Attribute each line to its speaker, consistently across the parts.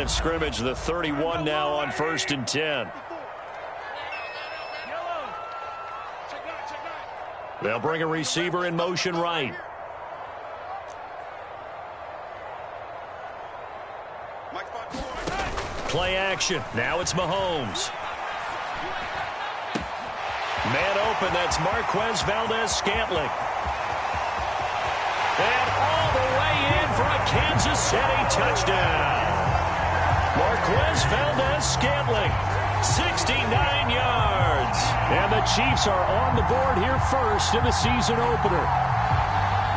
Speaker 1: line of scrimmage, the 31 now on 1st and 10. They'll bring a receiver in motion right. Play action. Now it's Mahomes. Man open. That's Marquez Valdez-Scantling. And all the way in for a Kansas City touchdown. Marquez Valdez-Scantling, 69 yards. And the Chiefs are on the board here first in the season opener.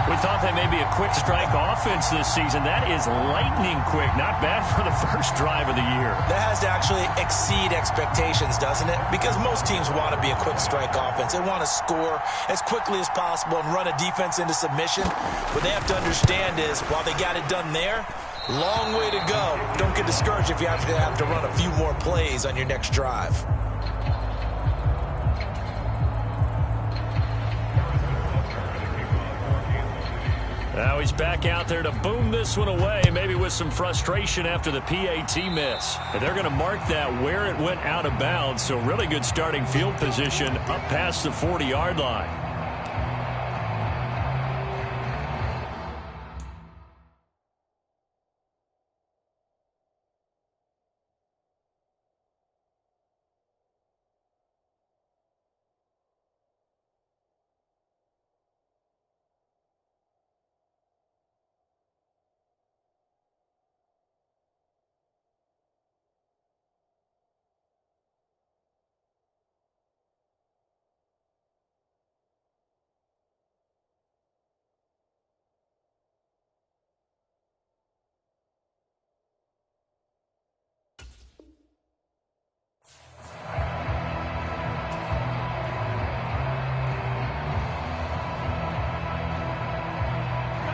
Speaker 1: We thought that may be a quick strike offense this season. That is lightning quick. Not bad for the first drive of the year.
Speaker 2: That has to actually exceed expectations, doesn't it? Because most teams want to be a quick strike offense. They want to score as quickly as possible and run a defense into submission. What they have to understand is, while they got it done there, long way to go. Don't get discouraged if you have to run a few more plays on your next drive.
Speaker 1: Now he's back out there to boom this one away, maybe with some frustration after the PAT miss. And they're going to mark that where it went out of bounds, so really good starting field position up past the 40-yard line.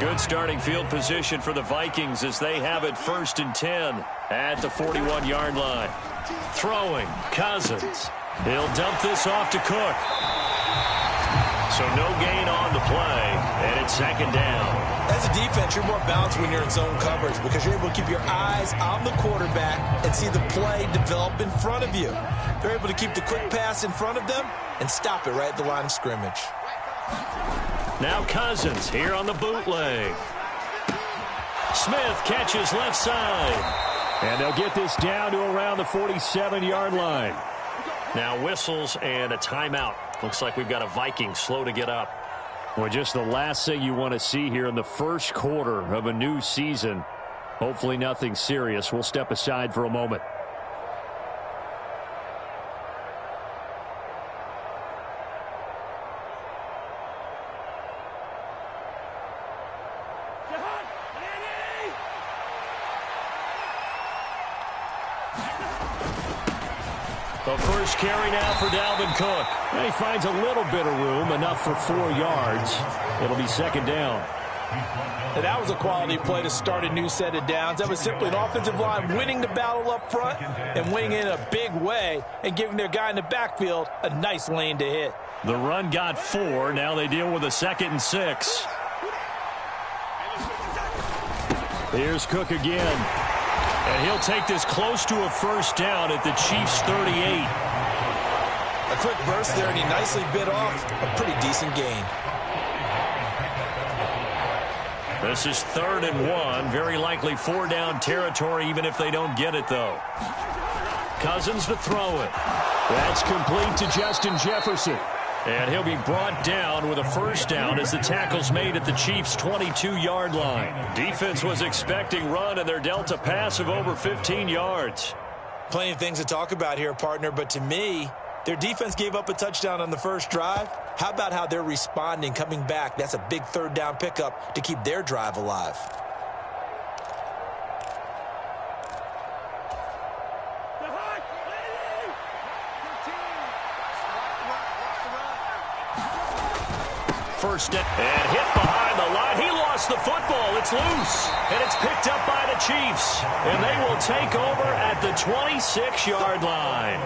Speaker 1: Good starting field position for the Vikings as they have it 1st and 10 at the 41-yard line. Throwing, Cousins. He'll dump this off to Cook. So no gain on the play, and it's 2nd down.
Speaker 2: As a defense, you're more balanced when you're in zone coverage because you're able to keep your eyes on the quarterback and see the play develop in front of you. They're able to keep the quick pass in front of them and stop it right at the line of scrimmage.
Speaker 1: Now Cousins here on the bootleg. Smith catches left side. And they'll get this down to around the 47-yard line. Now whistles and a timeout. Looks like we've got a Viking slow to get up. Well, just the last thing you want to see here in the first quarter of a new season. Hopefully nothing serious. We'll step aside for a moment. The first carry now for Dalvin Cook. And he finds a little bit of room, enough for 4 yards. It'll be 2nd down.
Speaker 2: And that was a quality play to start a new set of downs. That was simply an offensive line winning the battle up front and winning in a big way and giving their guy in the backfield a nice lane to hit.
Speaker 1: The run got 4. Now they deal with a 2nd and 6. Here's Cook again. And he'll take this close to a 1st down at the Chiefs' 38.
Speaker 2: A quick burst there, and he nicely bit off a pretty decent gain.
Speaker 1: This is 3rd and 1. Very likely 4-down territory, even if they don't get it, though. Cousins to throw it. That's complete to Justin Jefferson. And he'll be brought down with a 1st down as the tackle's made at the Chiefs' 22-yard line. Defense was expecting run, and they're dealt a pass of over 15 yards.
Speaker 2: Plenty of things to talk about here, partner, but to me, their defense gave up a touchdown on the first drive. How about how they're responding, coming back? That's a big 3rd down pickup to keep their drive alive.
Speaker 1: First step and hit behind the line. He lost the football. It's loose. And it's picked up by the Chiefs. And they will take over at the 26-yard line.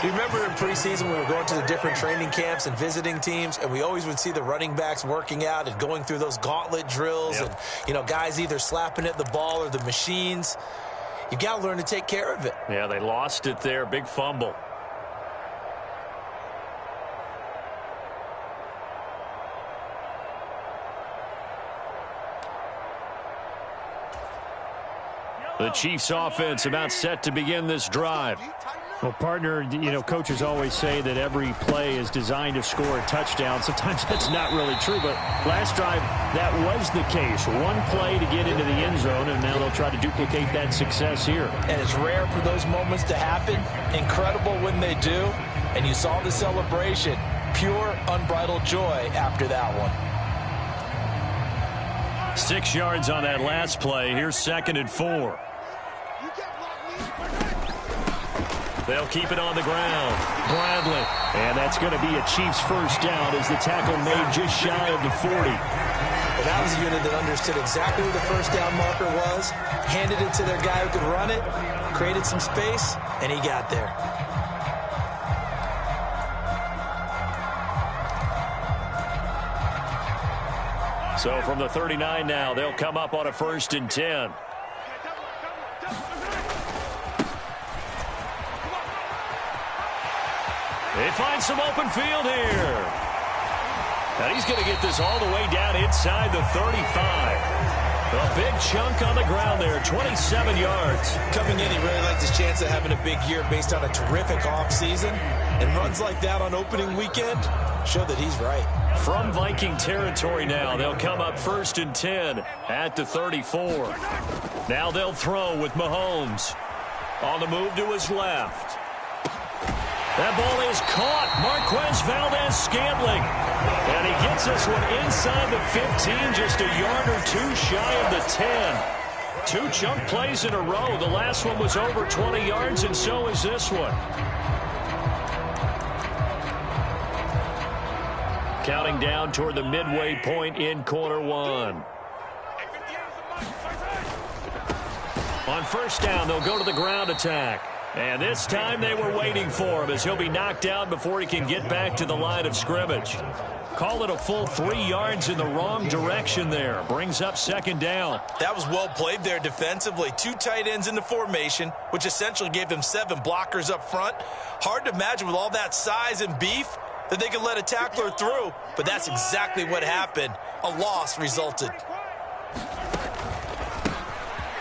Speaker 2: You remember in preseason we were going to the different training camps and visiting teams, and we always would see the running backs working out and going through those gauntlet drills. Yep. And, guys either slapping at the ball or the machines. you've got to learn to take care of it.
Speaker 1: Yeah, they lost it there. Big fumble. The Chiefs offense about set to begin this drive.
Speaker 3: Well, partner, you know, coaches always say that every play is designed to score a touchdown. Sometimes that's not really true, but last drive, that was the case. One play to get into the end zone, and now they'll try to duplicate that success here.
Speaker 2: And it's rare for those moments to happen. Incredible when they do. And you saw the celebration. Pure, unbridled joy after that one.
Speaker 1: 6 yards on that last play. Here's 2nd and 4. They'll keep it on the ground. Bradley. And that's going to be a Chiefs first down as the tackle made just shy of the 40.
Speaker 2: Well, that was a unit that understood exactly where the first down marker was, handed it to their guy who could run it, created some space, and he got there.
Speaker 1: So from the 39 now, they'll come up on a 1st and 10. They find some open field here. And he's going to get this all the way down inside the 35. A big chunk on the ground there, 27 yards.
Speaker 2: Coming in, he really liked his chance of having a big year based on a terrific offseason. And runs like that on opening weekend show that he's right.
Speaker 1: From Viking territory now, they'll come up 1st and 10 at the 34. Now they'll throw with Mahomes. On the move to his left. That ball is caught. Marquez Valdez-Scantling. And he gets this one inside the 15, just a yard or two shy of the 10. 2 chunk plays in a row. The last one was over 20 yards, and so is this one. Counting down toward the midway point in quarter 1. On 1st down, they'll go to the ground attack. And this time they were waiting for him as he'll be knocked down before he can get back to the line of scrimmage. Call it a full 3 yards in the wrong direction there. Brings up 2nd down.
Speaker 2: That was well played there defensively. 2 tight ends in the formation, which essentially gave them 7 blockers up front. Hard to imagine with all that size and beef that they could let a tackler through, but that's exactly what happened. A loss resulted.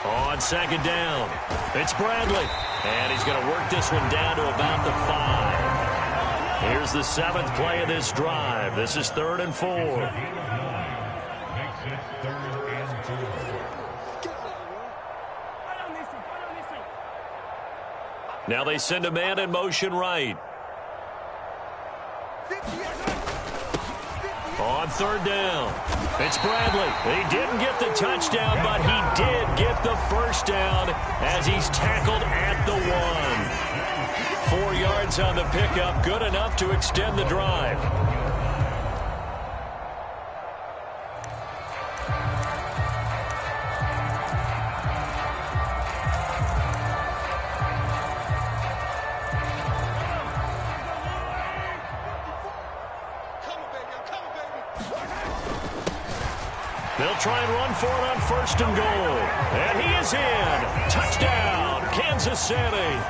Speaker 1: On 2nd down, it's Bradley. And he's going to work this one down to about the 5. Here's the 7th play of this drive. This is 3rd and 4. Now they send a man in motion right. On 3rd down, it's Bradley. He didn't get the touchdown, but he did get the first down as he's tackled at the 1. 4 yards on the pickup, good enough to extend the drive. They'll try and run for it on 1st and goal. And he is in. Touchdown, Kansas City.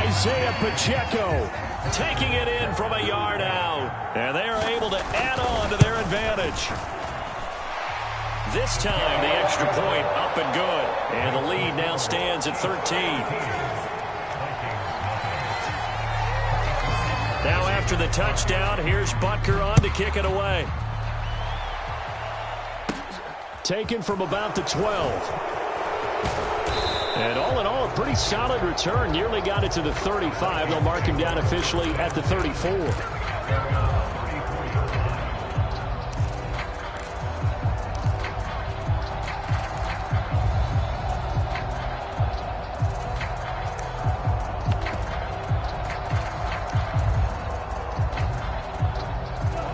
Speaker 3: Isaiah Pacheco
Speaker 1: taking it in from a yard out. And they are able to add on to their advantage. This time, the extra point up and good. And the lead now stands at 13. Now after the touchdown, here's Butker on to kick it away. Taken from about the 12. And all in all, a pretty solid return. Nearly got it to the 35. They'll mark him down officially at the 34.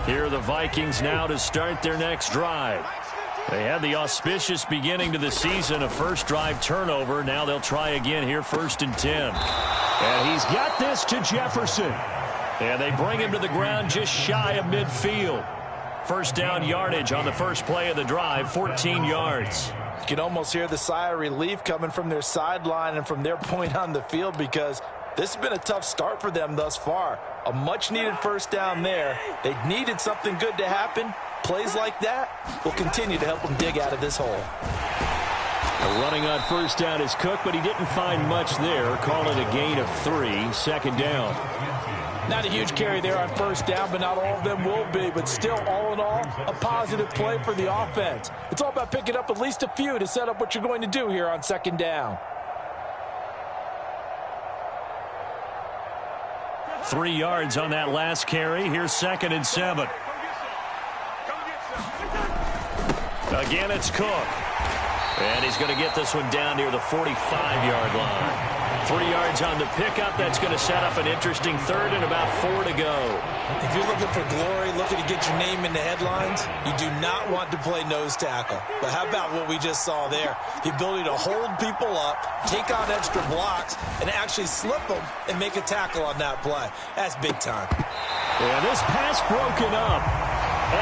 Speaker 1: Here are the Vikings now to start their next drive. They had the auspicious beginning to the season, a first drive turnover. Now they'll try again here, 1st and 10. And he's got this to Jefferson. And they bring him to the ground just shy of midfield. First down yardage on the first play of the drive, 14 yards.
Speaker 2: You can almost hear the sigh of relief coming from their sideline and from their point on the field, because this has been a tough start for them thus far. A much-needed first down there. They needed something good to happen. Plays like that will continue to help them dig out of this hole.
Speaker 3: Running on first down is Cook, but he didn't find much there. Call it a gain of 3, 2nd down.
Speaker 2: Not a huge carry there on first down, but not all of them will be. But still, all in all, a positive play for the offense. It's all about picking up at least a few to set up what you're going to do here on 2nd down.
Speaker 1: 3 yards on that last carry. Here's 2nd and 7. Again, it's Cook. And he's going to get this one down near the 45-yard line. 3 yards on the pickup. That's going to set up an interesting 3rd and about 4 to go.
Speaker 2: If you're looking for glory, looking to get your name in the headlines, you do not want to play nose tackle. But how about what we just saw there? The ability to hold people up, take on extra blocks, and actually slip them and make a tackle on that play. That's big time.
Speaker 3: And this pass broken up.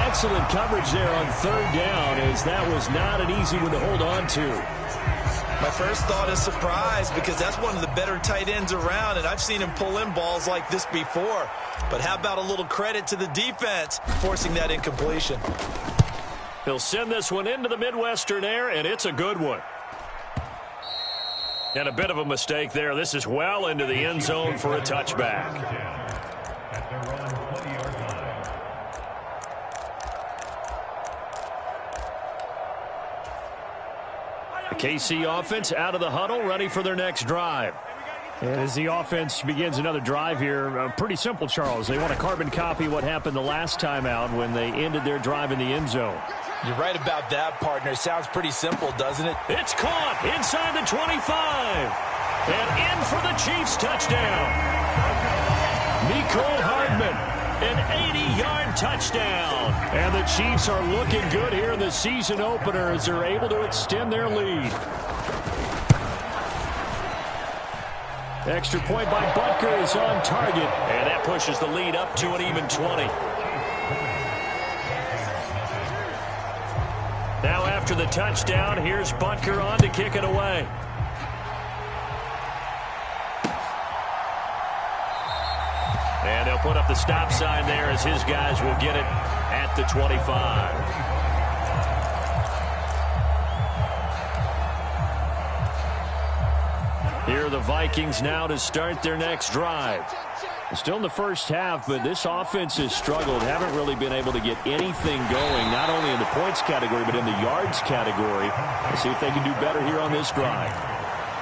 Speaker 3: Excellent coverage there on 3rd down, as that was not an easy one to hold on to.
Speaker 2: My first thought is surprise, because that's one of the better tight ends around, and I've seen him pull in balls like this before. But how about a little credit to the defense forcing that incompletion?
Speaker 1: He'll send this one into the Midwestern air, and it's a good one. And a bit of a mistake there. This is well into the end zone for a touchback. The KC offense out of the huddle, ready for their next drive.
Speaker 3: And as the offense begins another drive here, pretty simple, Charles. They want to carbon copy what happened the last time out when they ended their drive in the end zone.
Speaker 2: You're right about that, partner. Sounds pretty simple, doesn't it?
Speaker 1: It's caught inside the 25. And in for the Chiefs touchdown. Mecole Hardman. An 80-yard touchdown.
Speaker 3: And the Chiefs are looking good here in the season opener as they're able to extend their lead. Extra point by Butker is on target.
Speaker 1: And that pushes the lead up to an even 20. Now after the touchdown, here's Butker on to kick it away. And they'll put up the stop sign there as his guys will get it at the 25. Here are the Vikings now to start their next drive.
Speaker 3: Still in the first half, but this offense has struggled. Haven't really been able to get anything going, not only in the points category, but in the yards category. Let's see if they can do better here on this drive.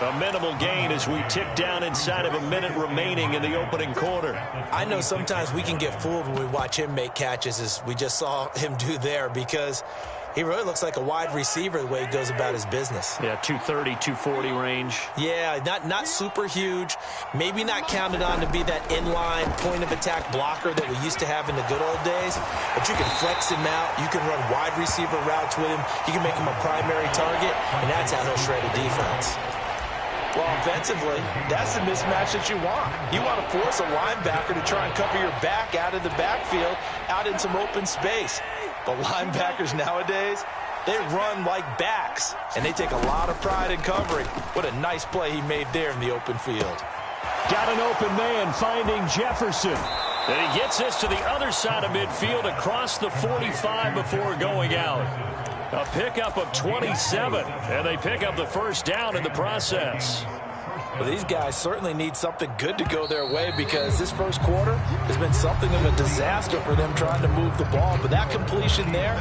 Speaker 1: A minimal gain as we tick down inside of a minute remaining in the opening quarter.
Speaker 2: I know sometimes we can get fooled when we watch him make catches, as we just saw him do there, because he really looks like a wide receiver the way he goes about his business.
Speaker 1: Yeah, 230, 240 range.
Speaker 2: Yeah, not super huge. Maybe not counted on to be that inline point-of-attack blocker that we used to have in the good old days. But you can flex him out. You can run wide receiver routes with him. You can make him a primary target, and that's how he'll shred a defense. Well, offensively, that's the mismatch that you want. You want to force a linebacker to try and cover your back out of the backfield, out in some open space. But linebackers nowadays, they run like backs, and they take a lot of pride in covering. What a nice play he made there in the open field.
Speaker 3: Got an open man finding Jefferson.
Speaker 1: And he gets this to the other side of midfield across the 45 before going out. A pickup of 27, and they pick up the first down in the process.
Speaker 2: Well, these guys certainly need something good to go their way, because this first quarter has been something of a disaster for them trying to move the ball. But that completion there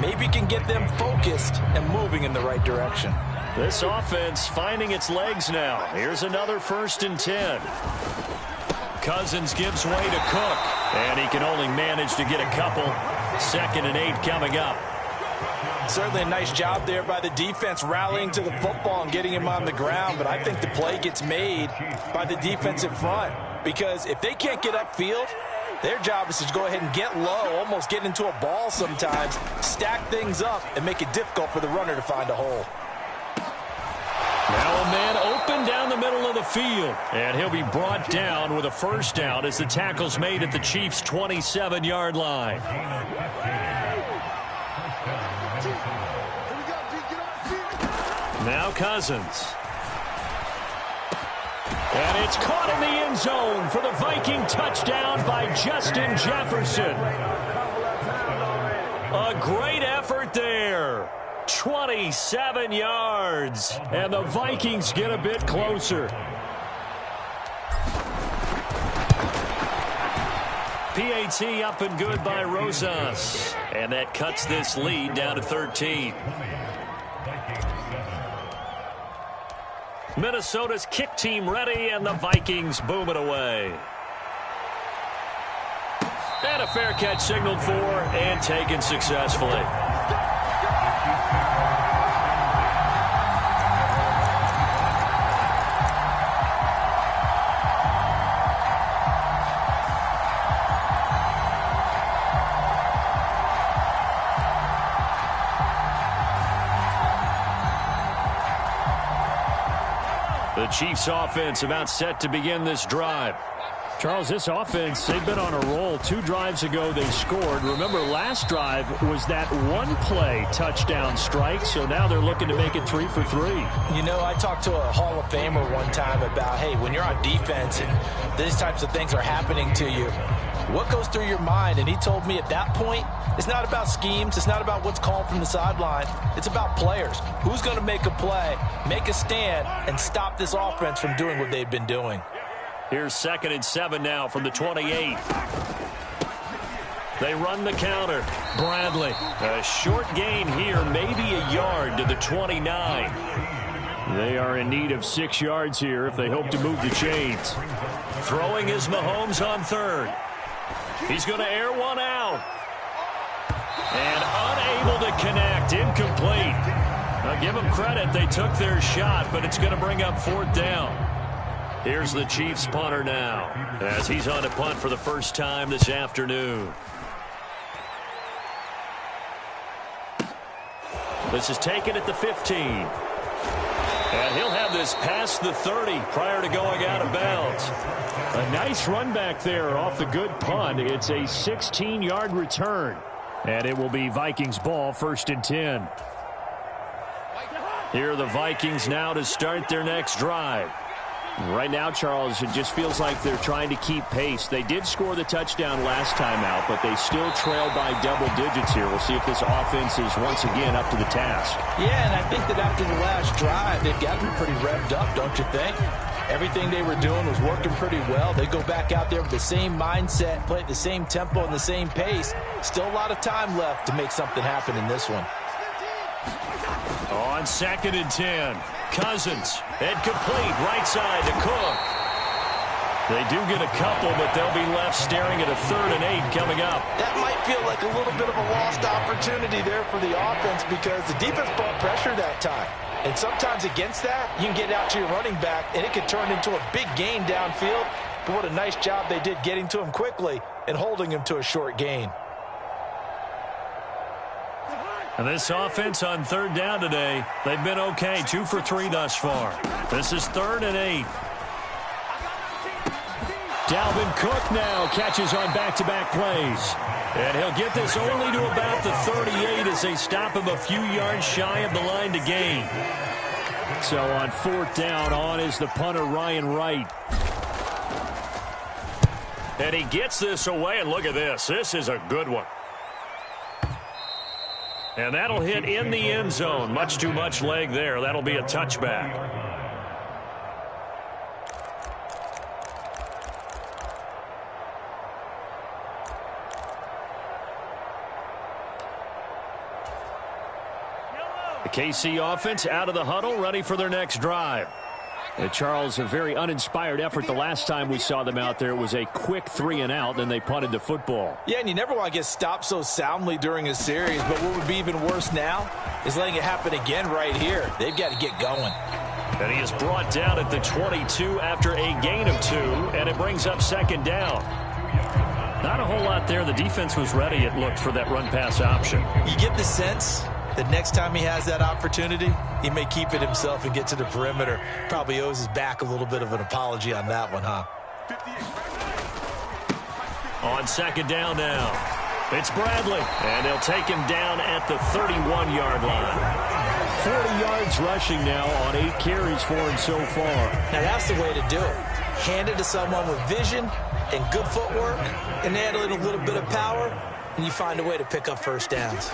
Speaker 2: maybe can get them focused and moving in the right direction.
Speaker 1: This offense finding its legs now. Here's another 1st and 10. Cousins gives way to Cook, and he can only manage to get a couple. 2nd and 8 coming up.
Speaker 2: Certainly a nice job there by the defense rallying to the football and getting him on the ground, but I think the play gets made by the defensive front, because if they can't get upfield, their job is to go ahead and get low, almost get into a ball sometimes, stack things up, and make it difficult for the runner to find a hole.
Speaker 1: Now a man open down the middle of the field, and he'll be brought down with a first down as the tackle's made at the Chiefs' 27-yard line. Now Cousins. And it's caught in the end zone for the Viking touchdown by Justin Jefferson. A great effort there. 27 yards. And the Vikings get a bit closer. PAT up and good by Rosas. And that cuts this lead down to 13. Minnesota's kick team ready, and the Vikings boom it away. And a fair catch signaled for and taken successfully. The Chiefs offense about set to begin this drive.
Speaker 3: Charles, this offense, they've been on a roll. 2 drives ago, they scored. Remember, last drive was that one-play touchdown strike, so now they're looking to make it 3 for 3.
Speaker 2: You know, I talked to a Hall of Famer one time about, hey, when you're on defense and these types of things are happening to you, what goes through your mind? And he told me at that point, it's not about schemes. It's not about what's called from the sideline. It's about players. Who's going to make a play, make a stand, and stop this offense from doing what they've been doing.
Speaker 1: Here's 2nd and 7 now from the 28. They run the counter. Bradley. A short gain here, maybe a yard to the 29.
Speaker 3: They are in need of 6 yards here if they hope to move the chains.
Speaker 1: Throwing is Mahomes on 3rd. He's going to air one out. And unable to connect. Incomplete. Now give them credit. They took their shot, but it's going to bring up 4th down. Here's the Chiefs punter now as he's on to punt for the first time this afternoon. This is taken at the 15. And he'll have this past the 30 prior to going out of bounds.
Speaker 3: A nice run back there off the good punt. It's a 16-yard return. And it will be Vikings ball, 1st and 10.
Speaker 1: Here are the Vikings now to start their next drive.
Speaker 3: Right now, Charles, it just feels like they're trying to keep pace. They did score the touchdown last time out, but they still trail by double digits here. We'll see if this offense is once again up to the task.
Speaker 2: Yeah, and I think that after the last drive, they've gotten pretty revved up, don't you think? Everything they were doing was working pretty well. They go back out there with the same mindset, play at the same tempo and the same pace. Still a lot of time left to make something happen in this one.
Speaker 1: On 2nd and 10, Cousins, incomplete, right side to Cook. They do get a couple, but they'll be left staring at a 3rd and 8 coming up.
Speaker 2: That might feel like a little bit of a lost opportunity there for the offense because the defense brought pressure that time. And sometimes against that, you can get out to your running back, and it can turn into a big gain downfield. But what a nice job they did getting to him quickly and holding him to a short gain.
Speaker 1: And this offense on 3rd down today, they've been okay. 2 for 3 thus far. This is 3rd and 8.
Speaker 3: Dalvin Cook now catches on back-to-back plays.
Speaker 1: And he'll get this only to about the 38 as they stop him a few yards shy of the line to gain.
Speaker 3: So on 4th down, on is the punter, Ryan Wright.
Speaker 1: And he gets this away, and look at this. This is a good one. And that'll hit in the end zone. Much too much leg there. That'll be a touchback. The KC offense out of the huddle, ready for their next drive.
Speaker 3: Charles, a very uninspired effort the last time we saw them out there. It was a quick 3 and out, then they punted the football.
Speaker 2: Yeah, and you never want to get stopped so soundly during a series, but what would be even worse now is letting it happen again right here. They've got to get going.
Speaker 1: And he is brought down at the 22 after a gain of 2, and it brings up 2nd down. Not a whole lot there. The defense was ready, it looked, for that run-pass option.
Speaker 2: You get the sense that next time he has that opportunity, he may keep it himself and get to the perimeter. Probably owes his back a little bit of an apology on that one, huh?
Speaker 1: On 2nd down now, it's Bradley. And they'll take him down at the 31-yard line.
Speaker 3: 40 yards rushing now on 8 carries for him so far.
Speaker 2: Now, that's the way to do it. Hand it to someone with vision and good footwork, and add in a little bit of power, and you find a way to pick up first downs.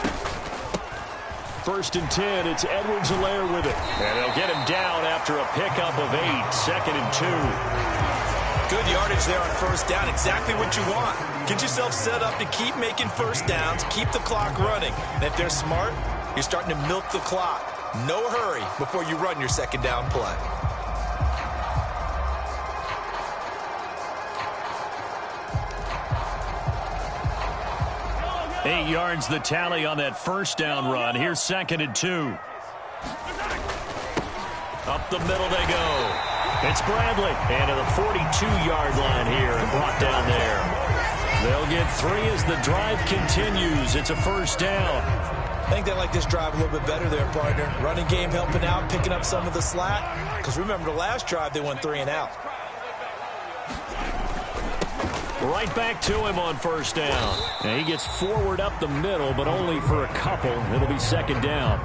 Speaker 3: 1st and 10, it's Edwards-Helaire with it. And they'll get him down after a pickup of 8, 2nd and 2.
Speaker 2: Good yardage there on first down, exactly what you want. Get yourself set up to keep making first downs, keep the clock running. And if they're smart, you're starting to milk the clock. No hurry before you run your second down play.
Speaker 3: Eight yards the tally on that first down run. Here's 2nd and 2. Up the middle they go. It's Bradley. And to the 42-yard line here and brought down there. They'll get 3 as the drive continues. It's a first down.
Speaker 2: I think they like this drive a little bit better there, partner. Running game helping out, picking up some of the slack. Because remember, the last drive they went 3 and out.
Speaker 3: Right back to him on first down. And he gets forward up the middle, but only for a couple. It'll be 2nd down.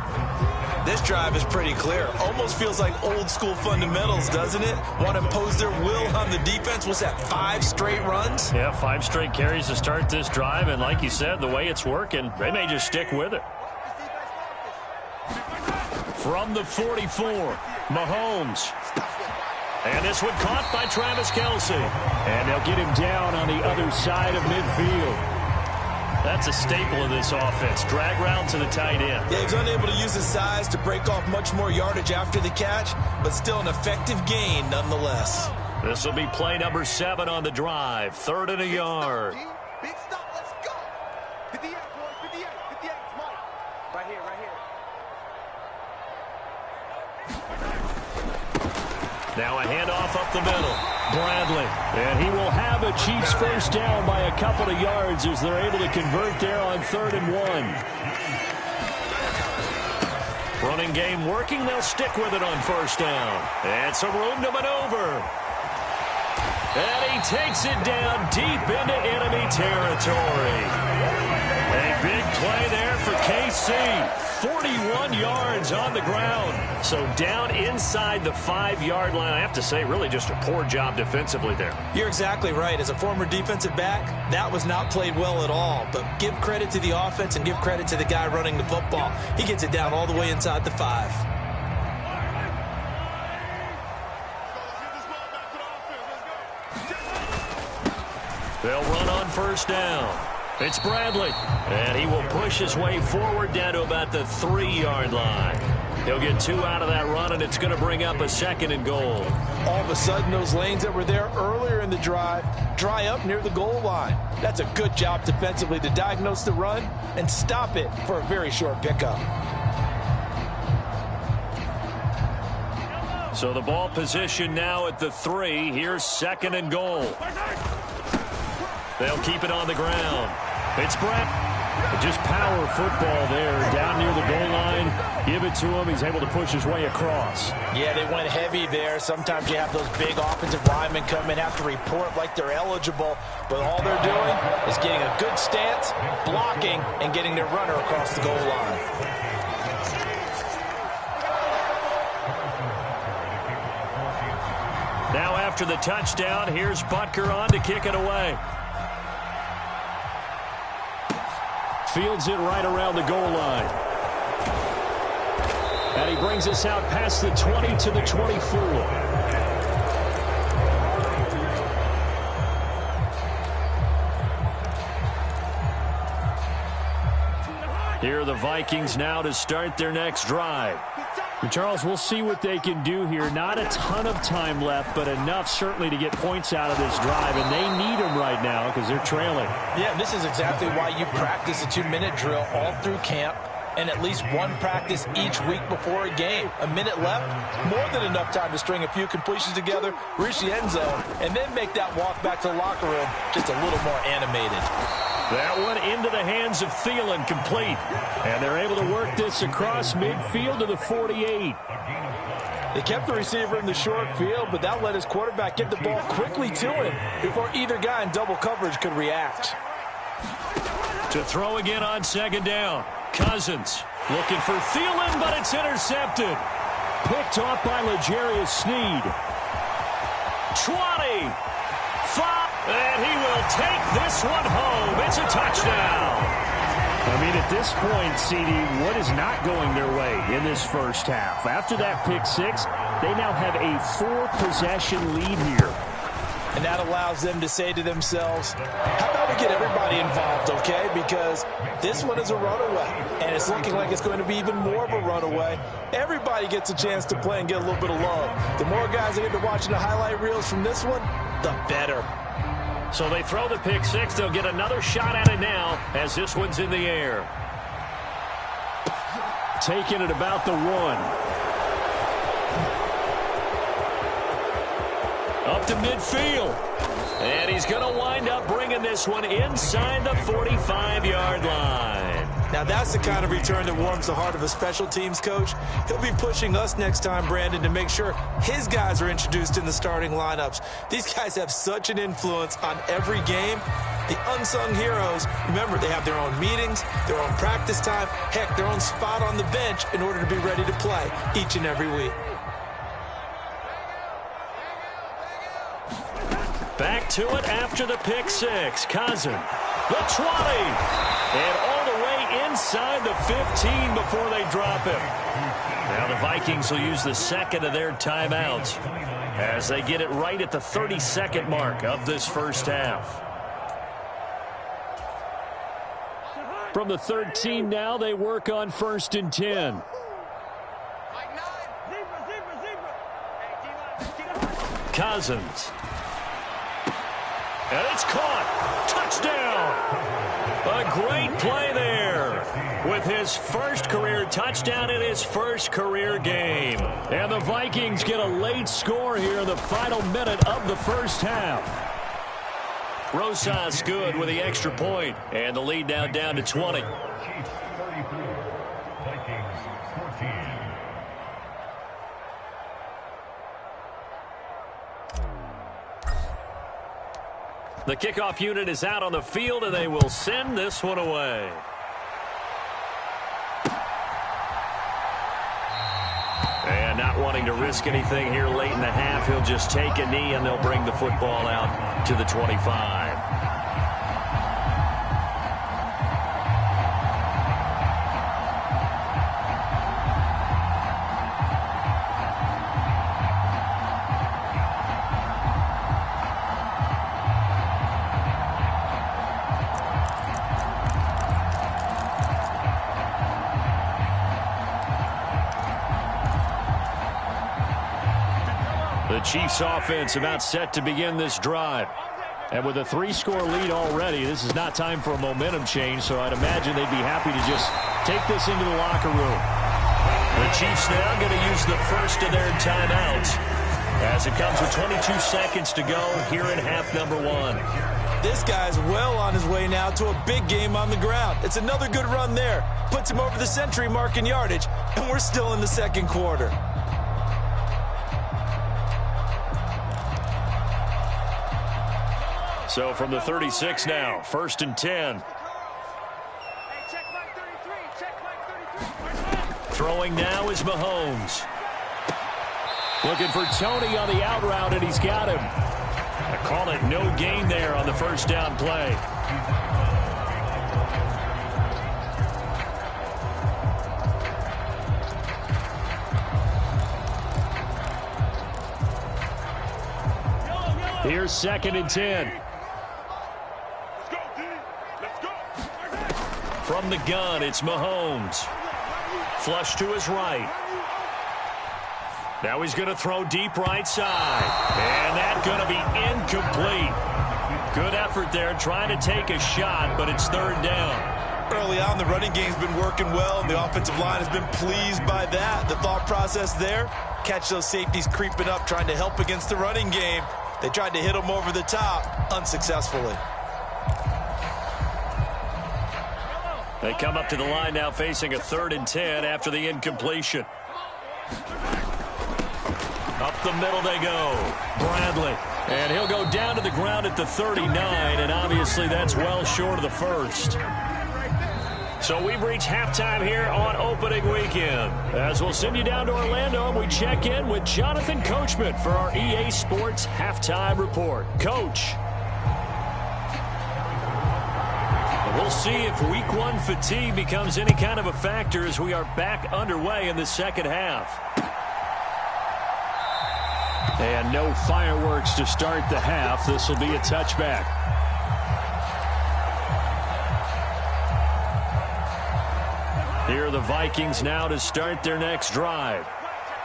Speaker 2: This drive is pretty clear. Almost feels like old school fundamentals, doesn't it? Want to impose their will on the defense. What's that, 5 straight runs?
Speaker 3: Yeah, 5 straight carries to start this drive. And like you said, the way it's working, they may just stick with it. From the 44, Mahomes. And this one caught by Travis Kelce. And they'll get him down on the other side of midfield. That's a staple of this offense. Drag route to the tight end.
Speaker 2: Yeah, he's unable to use his size to break off much more yardage after the catch, but still an effective gain nonetheless.
Speaker 3: This will be play number 7 on the drive. 3rd and a yard.
Speaker 4: Big stop, let's go. 58, boys, 58, 58, Mike. Right here, right here.
Speaker 3: Now a handoff up the middle. Bradley. And he will have a Chiefs first down by a couple of yards as they're able to convert there on 3rd and 1. Running game working. They'll stick with it on first down. And some room to maneuver. And he takes it down deep into enemy territory. A big play there for KC. 41 yards on the ground. So down inside the 5-yard line. I have to say, really just a poor job defensively there.
Speaker 2: You're exactly right. As a former defensive back, that was not played well at all. But give credit to the offense and give credit to the guy running the football. He gets it down all the way inside the 5.
Speaker 3: They'll run on first down. It's Bradley. And he will push his way forward down to about the 3-yard line. He'll get 2 out of that run, and it's going to bring up a 2nd and goal.
Speaker 2: All of a sudden, those lanes that were there earlier in the drive dry up near the goal line. That's a good job defensively to diagnose the run and stop it for a very short pickup.
Speaker 3: So the ball position now at the 3. Here's 2nd and goal. They'll keep it on the ground. It's Brett. Just power football there down near the goal line. Give it to him. He's able to push his way across.
Speaker 2: Yeah, they went heavy there. Sometimes you have those big offensive linemen come in, have to report like they're eligible. But all they're doing is getting a good stance, blocking, and getting their runner across the goal line.
Speaker 3: Now after the touchdown, here's Butker on to kick it away. Fields it right around the goal line. And he brings us out past the 20 to the 24. Here are the Vikings now to start their next drive. And Charles, we'll see what they can do here. Not a ton of time left, but enough certainly to get points out of this drive. And they need them right now because they're trailing.
Speaker 2: Yeah, this is exactly why you practice a 2-minute drill all through camp and at least one practice each week before a game. A minute left, more than enough time to string a few completions together, reach the end zone, and then make that walk back to the locker room just a little more animated.
Speaker 3: That one into the hands of Thielen, complete. And they're able to work this across midfield to the 48.
Speaker 2: They kept the receiver in the short field, but that let his quarterback get the ball quickly to him before either guy in double coverage could react.
Speaker 3: To throw again on 2nd down. Cousins.
Speaker 1: Looking for Thielen, but it's intercepted. Picked off by L'Jarius Sneed. 20. 5. And he will take this one home. It's a touchdown. I mean, at this point, CD, what is not going their way in this first half? After that pick six, they now have a 4-possession lead here.
Speaker 2: And that allows them to say to themselves, how about we get everybody involved, okay? Because this one is a runaway, and it's looking like it's going to be even more of a runaway. Everybody gets a chance to play and get a little bit of love. The more guys that get to watching the highlight reels from this one, the better.
Speaker 1: So they throw the pick six. They'll get another shot at it now as this one's in the air. Taking it about the 1. Up to midfield. And he's going to wind up bringing this one inside the 45-yard line.
Speaker 2: Now that's the kind of return that warms the heart of a special teams coach. He'll be pushing us next time, Brandon, to make sure his guys are introduced in the starting lineups. These guys have such an influence on every game. The unsung heroes, remember, they have their own meetings, their own practice time, heck, their own spot on the bench in order to be ready to play each and every week.
Speaker 1: Back to it after the pick six. Cousin, the 20. And all the way inside the 15 before they drop him. Now the Vikings will use the second of their timeouts as they get it right at the 30-second mark of this first half. From the 13 now, they work on 1st and 10. Cousins. And it's caught. Touchdown. A great play there with his first career touchdown in his first career game. And the Vikings get a late score here in the final minute of the first half. Rosas good with the extra point, and the lead now down to 20. The kickoff unit is out on the field, and they will send this one away. And not wanting to risk anything here late in the half, he'll just take a knee, and they'll bring the football out to the 25. The Chiefs offense about set to begin this drive. And with a 3-score lead already, this is not time for a momentum change, so I'd imagine they'd be happy to just take this into the locker room. The Chiefs now going to use the first of their timeouts as it comes with 22 seconds to go here in half number 1.
Speaker 2: This guy's well on his way now to a big game on the ground. It's another good run there. Puts him over the century mark in yardage, and we're still in the second quarter.
Speaker 1: So from the 36 now, 1st and 10. Throwing now is Mahomes. Looking for Tony on the out route, and he's got him. I call it no gain there on the first down play. Here's 2nd and 10. From the gun, it's Mahomes. Flush to his right. Now he's going to throw deep right side. And that's going to be incomplete. Good effort there trying to take a shot, but it's 3rd down.
Speaker 2: Early on, the running game's been working well, and the offensive line has been pleased by that. The thought process there, catch those safeties creeping up, trying to help against the running game. They tried to hit him over the top, unsuccessfully.
Speaker 1: They come up to the line now facing a 3rd and 10 after the incompletion. Up the middle they go. Bradley. And he'll go down to the ground at the 39, and obviously that's well short of the first. So we've reached halftime here on opening weekend. As we'll send you down to Orlando, and we check in with Jonathan Coachman for our EA Sports Halftime Report. Coach. We'll see if week one fatigue becomes any kind of a factor as we are back underway in the second half. And no fireworks to start the half. This will be a touchback. Here are the Vikings now to start their next drive.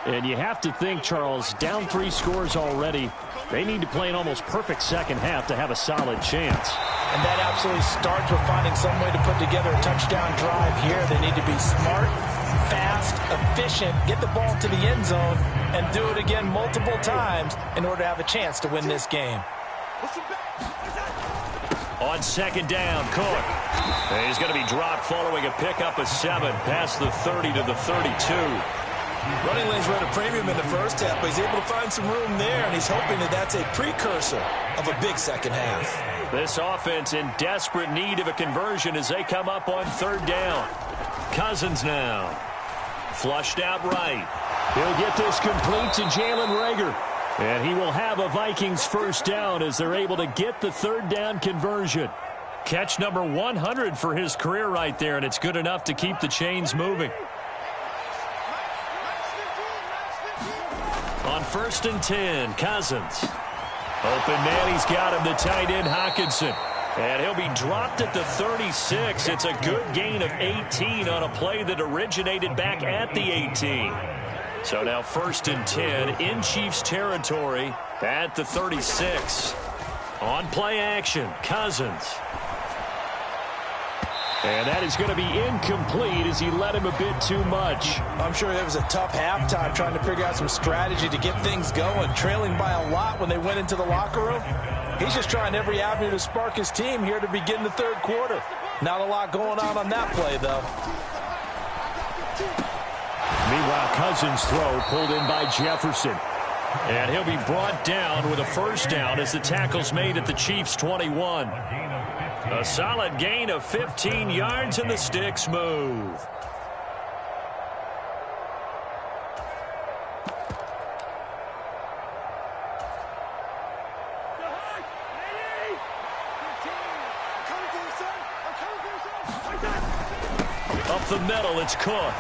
Speaker 1: And you have to think, Charles, down 3 scores already. They need to play an almost perfect second half to have a solid chance.
Speaker 2: And that absolutely starts with finding some way to put together a touchdown drive here. They need to be smart, fast, efficient, get the ball to the end zone, and do it again multiple times in order to have a chance to win this game.
Speaker 1: On second down, Cook. He's going to be dropped following a pickup of 7 past the 30 to the 32.
Speaker 2: Running lanes were at a premium in the first half, but he's able to find some room there, and he's hoping that that's a precursor of a big second half.
Speaker 1: This offense in desperate need of a conversion as they come up on third down. Cousins now. Flushed out right. He'll get this complete to Jalen Reagor. And he will have a Vikings first down as they're able to get the third down conversion. Catch number 100 for his career right there, and it's good enough to keep the chains moving. On 1st and 10, Cousins. Open man, he's got him, the tight end, Hockenson. And he'll be dropped at the 36. It's a good gain of 18 on a play that originated back at the 18. So now 1st and 10 in Chiefs territory at the 36. On play action, Cousins. And that is going to be incomplete as he led him a bit too much.
Speaker 2: I'm sure it was a tough halftime trying to figure out some strategy to get things going, trailing by a lot when they went into the locker room. He's just trying every avenue to spark his team here to begin the third quarter. Not a lot going on that play, though.
Speaker 1: Meanwhile, Cousins' throw pulled in by Jefferson. And he'll be brought down with a first down as the tackle's made at the Chiefs' 21. A solid gain of 15 yards and the sticks move. Up the middle, it's Cook.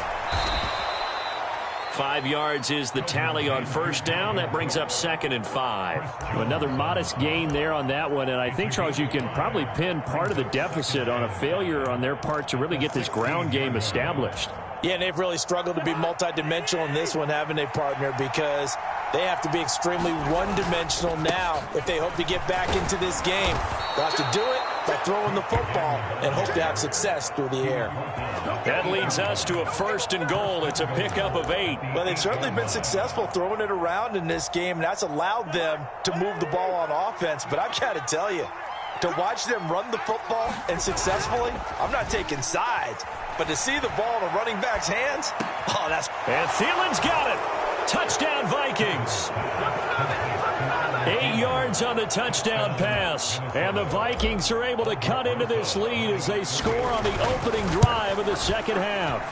Speaker 1: 5 yards is the tally on first down. That brings up 2nd and 5.
Speaker 3: Another modest gain there on that one, and I think, Charles, you can probably pin part of the deficit on a failure on their part to really get this ground game established.
Speaker 2: Yeah, and they've really struggled to be multidimensional in this one, haven't they, partner? Because they have to be extremely one-dimensional now if they hope to get back into this game. They'll have to do it by throwing the football and hope to have success through the air.
Speaker 1: That leads us to a 1st and goal. It's a pickup of 8.
Speaker 2: Well, they've certainly been successful throwing it around in this game, and that's allowed them to move the ball on offense. But I've got to tell you, to watch them run the football and successfully, I'm not taking sides, but to see the ball in a running back's hands, oh, that's...
Speaker 1: And Thielen's got it. Touchdown, Vikings. 8 yards on the touchdown pass. And the Vikings are able to cut into this lead as they score on the opening drive of the second half.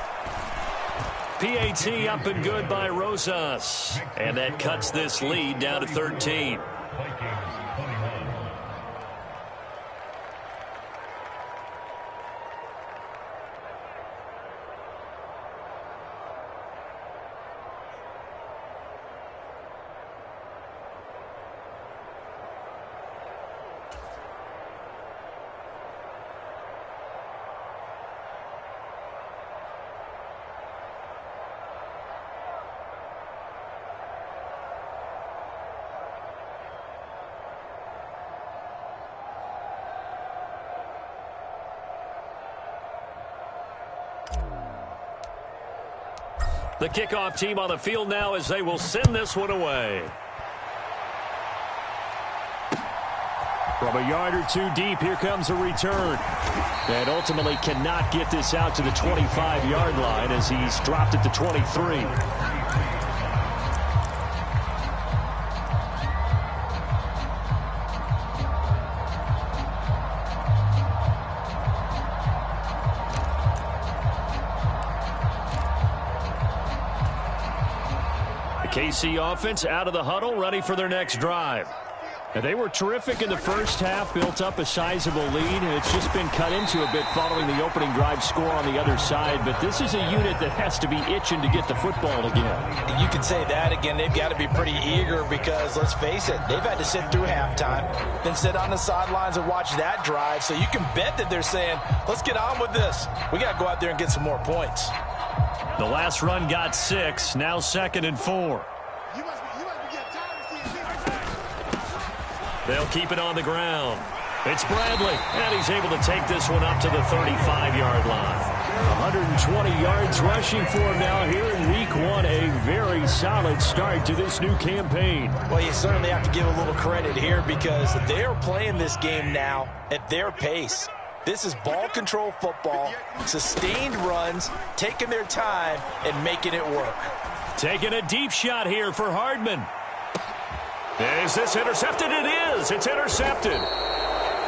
Speaker 1: PAT up and good by Rosas. And that cuts this lead down to 13. The kickoff team on the field now as they will send this one away.
Speaker 3: From a yard or two deep, here comes a return. And ultimately cannot get this out to the 25-yard line as he's dropped at the 23.
Speaker 1: KC offense out of the huddle, ready for their next drive.
Speaker 3: And they were terrific in the first half, built up a sizable lead, and it's just been cut into a bit following the opening drive score on the other side. But this is a unit that has to be itching to get the football again.
Speaker 2: You can say that again. They've got to be pretty eager because, let's face it, they've had to sit through halftime, then sit on the sidelines and watch that drive. So you can bet that they're saying, let's get on with this. We got to go out there and get some more points.
Speaker 1: The last run got 6, now 2nd and 4. They'll keep it on the ground. It's Bradley, and he's able to take this one up to the 35-yard line.
Speaker 3: 120 yards rushing for him now here in Week 1. A very solid start to this new campaign.
Speaker 2: Well, you certainly have to give a little credit here because they are playing this game now at their pace. This is ball control football, sustained runs, taking their time, and making it work.
Speaker 1: Taking a deep shot here for Hardman. Is this intercepted? It is. It's intercepted.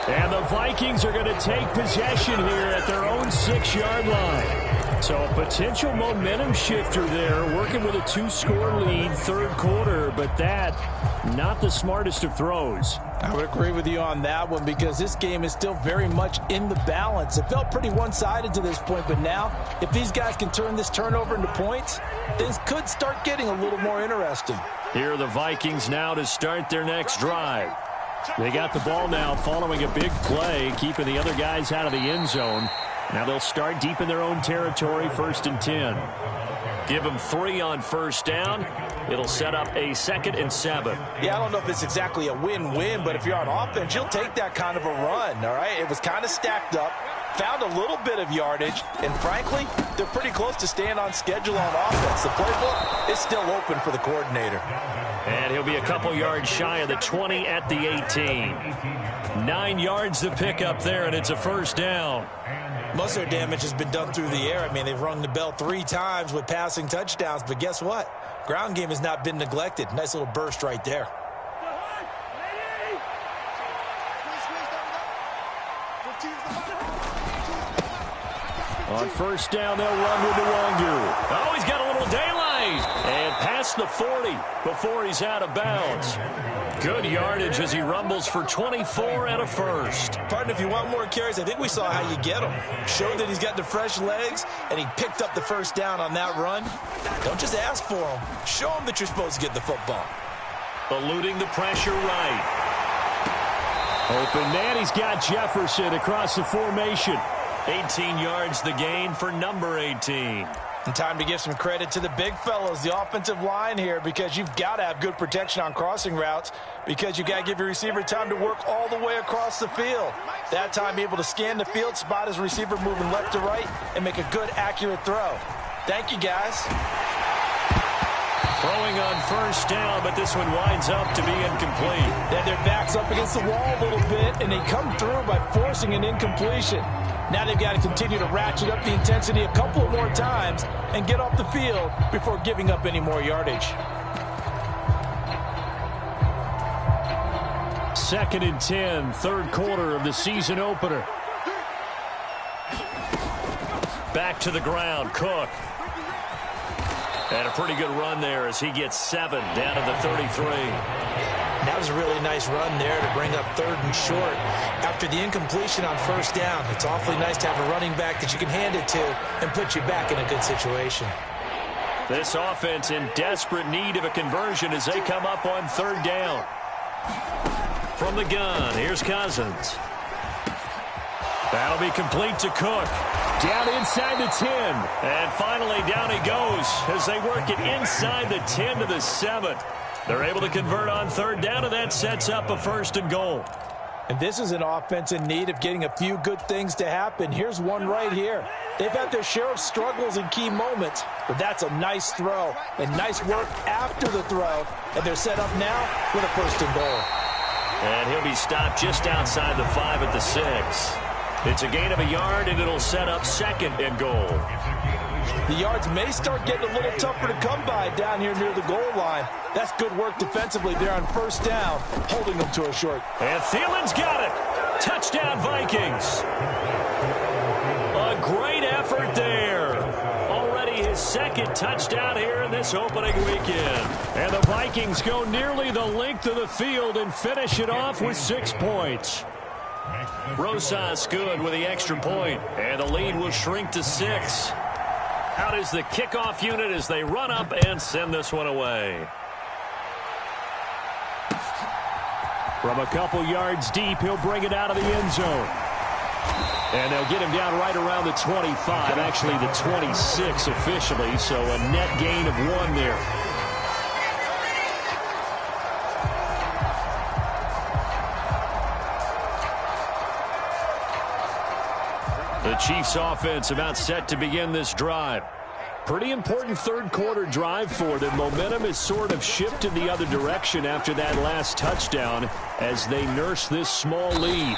Speaker 3: And the Vikings are going to take possession here at their own 6-yard line. So a potential momentum shifter there, working with a 2-score lead, third quarter, but that, not the smartest of throws.
Speaker 2: I would agree with you on that one because this game is still very much in the balance. It felt pretty one-sided to this point, but now, if these guys can turn this turnover into points, things could start getting a little more interesting.
Speaker 1: Here are the Vikings now to start their next drive.
Speaker 3: They got the ball now following a big play, keeping the other guys out of the end zone. Now they'll start deep in their own territory, 1st and 10.
Speaker 1: Give them 3 on first down. It'll set up a 2nd and 7.
Speaker 2: Yeah, I don't know if it's exactly a win-win, but if you're on offense, you'll take that kind of a run, all right? It was kind of stacked up, found a little bit of yardage, and frankly, they're pretty close to staying on schedule on offense. The playbook is still open for the coordinator.
Speaker 1: And he'll be a couple yards shy of the 20 at the 18. 9 yards to pick up there, and it's a first down.
Speaker 2: Most of their damage has been done through the air. I mean, they've rung the bell 3 times with passing touchdowns, but guess what? Ground game has not been neglected. Nice little burst right there.
Speaker 3: On first down, they'll run with Nwangu.
Speaker 1: Oh, he's got a little daylight. And past the 40 before he's out of bounds. Good yardage as he rumbles for 24 and a first.
Speaker 2: Partner, if you want more carries, I think we saw how you get them. Showed that he's got the fresh legs, and he picked up the first down on that run. Don't just ask for them. Show them that you're supposed to get the football.
Speaker 1: Eluding the pressure right.
Speaker 3: Open man, he's got Jefferson across the formation.
Speaker 1: 18 yards the gain for number 18.
Speaker 2: And time to give some credit to the big fellas, the offensive line here, because you've got to have good protection on crossing routes because you've got to give your receiver time to work all the way across the field. That time, able to scan the field, spot his receiver moving left to right, and make a good, accurate throw. Thank you, guys.
Speaker 1: Throwing on first down, but this one winds up to be incomplete.
Speaker 2: Then their back's up against the wall a little bit, and they come through by forcing an incompletion. Now they've got to continue to ratchet up the intensity a couple of more times and get off the field before giving up any more yardage.
Speaker 3: 2nd and 10, third quarter of the season opener.
Speaker 1: Back to the ground, Cook. And a pretty good run there as he gets 7 down to the 33.
Speaker 2: That was a really nice run there to bring up 3rd and short. After the incompletion on first down, it's awfully nice to have a running back that you can hand it to and put you back in a good situation.
Speaker 1: This offense in desperate need of a conversion as they come up on 3rd down. From the gun, here's Cousins. That'll be complete to Cook.
Speaker 3: Down inside the 10.
Speaker 1: And finally down he goes as they work it inside the 10 to the 7. They're able to convert on 3rd down, and that sets up a 1st and goal.
Speaker 2: And this is an offense in need of getting a few good things to happen. Here's one right here. They've had their share of struggles in key moments, but that's a nice throw and nice work after the throw. And they're set up now with a 1st and goal.
Speaker 1: And he'll be stopped just outside the 5 at the 6. It's a gain of a yard, and it'll set up 2nd and goal.
Speaker 2: The yards may start getting a little tougher to come by down here near the goal line. That's good work defensively there on 1st down, holding them to a short.
Speaker 1: And Thielen's got it. Touchdown, Vikings. A great effort there. Already his second touchdown here in this opening weekend. And the Vikings go nearly the length of the field and finish it off with 6 points. Rosas good with the extra point, and the lead will shrink to 6. Out is the kickoff unit as they run up and send this one away. From a couple yards deep, he'll bring it out of the end zone. And they'll get him down right around the 25, actually the 26 officially, so a net gain of 1 there. The Chiefs offense about set to begin this drive. Pretty important third quarter drive for them. Momentum has sort of shifted the other direction after that last touchdown as they nurse this small lead.